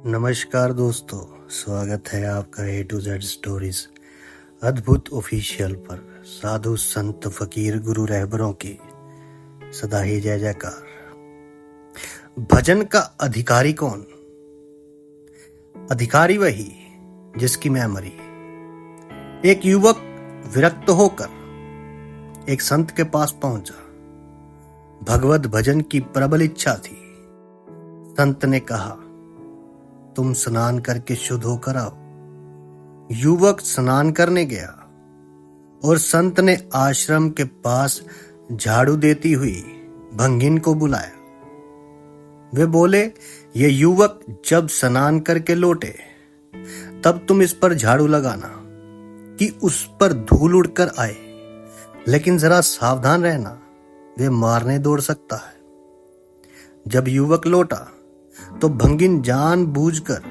नमस्कार दोस्तों, स्वागत है आपका ए टू जेड स्टोरीज अद्भुत ऑफिशियल पर। साधु संत फकीर गुरु रहबरों की सदा ही जय जयकार। भजन का अधिकारी कौन? अधिकारी वही जिसकी मेमोरी। एक युवक विरक्त होकर एक संत के पास पहुंचा। भगवत भजन की प्रबल इच्छा थी। संत ने कहा, तुम स्नान करके शुद्ध होकर आओ। युवक स्नान करने गया और संत ने आश्रम के पास झाड़ू देती हुई भंगिन को बुलाया। वे बोले, ये युवक जब स्नान करके लौटे तब तुम इस पर झाड़ू लगाना कि उस पर धूल उड़कर आए, लेकिन जरा सावधान रहना, वे मारने दौड़ सकता है। जब युवक लौटा तो भंगिन जानबूझकर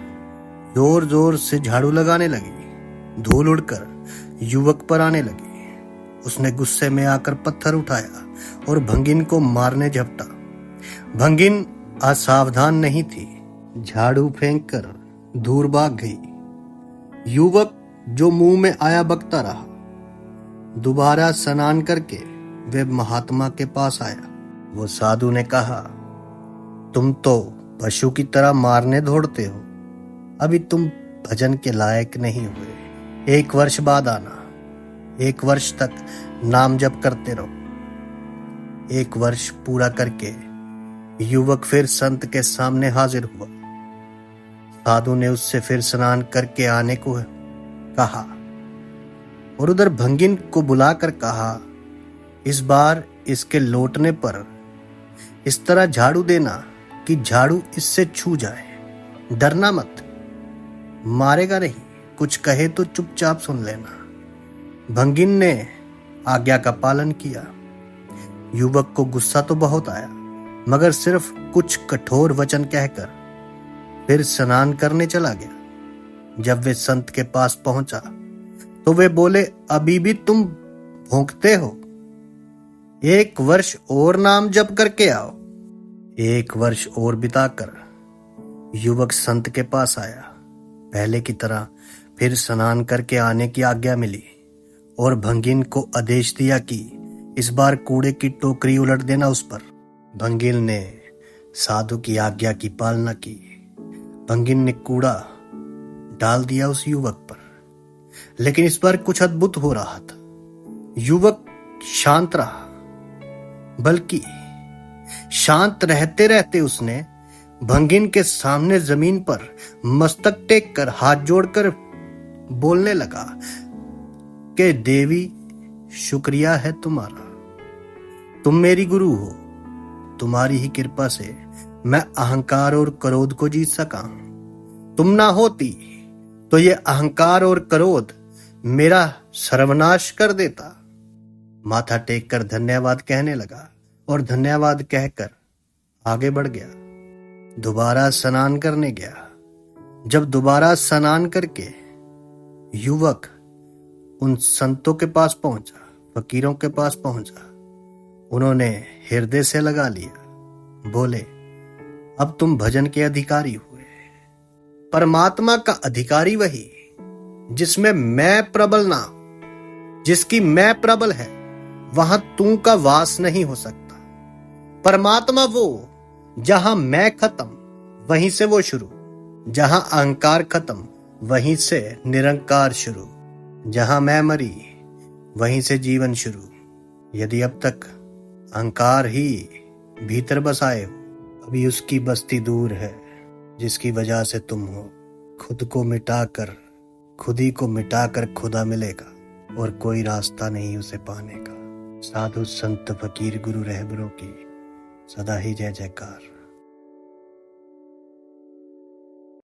जोर जोर से झाड़ू लगाने लगी। धूल उड़कर युवक पर आने लगी। उसने गुस्से में आकर पत्थर उठाया और भंगिन को मारने झपटा। भंगिन असावधान नहीं थी, झाड़ू फेंककर दूर भाग गई। युवक जो मुंह में आया बकता रहा। दोबारा स्नान करके वे महात्मा के पास आया। वो साधु ने कहा, तुम तो पशु की तरह मारने दौड़ते हो, अभी तुम भजन के लायक नहीं हुए। 1 वर्ष बाद आना, 1 वर्ष तक नाम जप करते रहो। 1 वर्ष पूरा करके युवक फिर संत के सामने हाजिर हुआ। साधु ने उससे फिर स्नान करके आने को कहा और उधर भंगिन को बुलाकर कहा, इस बार इसके लौटने पर इस तरह झाड़ू देना कि झाड़ू इससे छू जाए। डरना मत, मारेगा नहीं, कुछ कहे तो चुपचाप सुन लेना। भंगिन ने आज्ञा का पालन किया। युवक को गुस्सा तो बहुत आया, मगर सिर्फ कुछ कठोर वचन कहकर फिर स्नान करने चला गया। जब वे संत के पास पहुंचा तो वे बोले, अभी भी तुम भौंकते हो? 1 वर्ष और नाम जप करके आओ। 1 वर्ष और बिताकर युवक संत के पास आया। पहले की तरह फिर स्नान करके आने की आज्ञा मिली और भंगिन को आदेश दिया कि इस बार कूड़े की टोकरी उलट देना उस पर। भंगिन ने साधु की आज्ञा की पालना की। भंगिन ने कूड़ा डाल दिया उस युवक पर, लेकिन इस बार कुछ अद्भुत हो रहा था। युवक शांत रहा, बल्कि शांत रहते रहते उसने भंगिन के सामने जमीन पर मस्तक टेक कर हाथ जोड़कर बोलने लगा कि देवी, शुक्रिया है तुम्हारा, तुम मेरी गुरु हो। तुम्हारी ही कृपा से मैं अहंकार और क्रोध को जीत सका। तुम ना होती तो ये अहंकार और क्रोध मेरा सर्वनाश कर देता। माथा टेक कर धन्यवाद कहने लगा और धन्यवाद कहकर आगे बढ़ गया। दोबारा स्नान करने गया। जब दोबारा स्नान करके युवक उन संतों के पास पहुंचा, फकीरों के पास पहुंचा, उन्होंने हृदय से लगा लिया। बोले, अब तुम भजन के अधिकारी हुए। परमात्मा का अधिकारी वही जिसमें मैं प्रबल ना हो। जिसकी मैं प्रबल है वहां तू का वास नहीं हो सकता। परमात्मा वो जहां मैं खत्म वहीं से वो शुरू। जहां अहंकार खत्म वहीं से निरंकार शुरू। जहां मैं मरी वहीं से जीवन शुरू। यदि अब तक अहंकार ही भीतर बसाए हो, अभी उसकी बस्ती दूर है जिसकी वजह से तुम हो। खुद को मिटाकर, खुदी को मिटाकर खुदा मिलेगा और कोई रास्ता नहीं उसे पाने का। साधु संत फकीर गुरु रहबरों की सदा ही जय जयकार।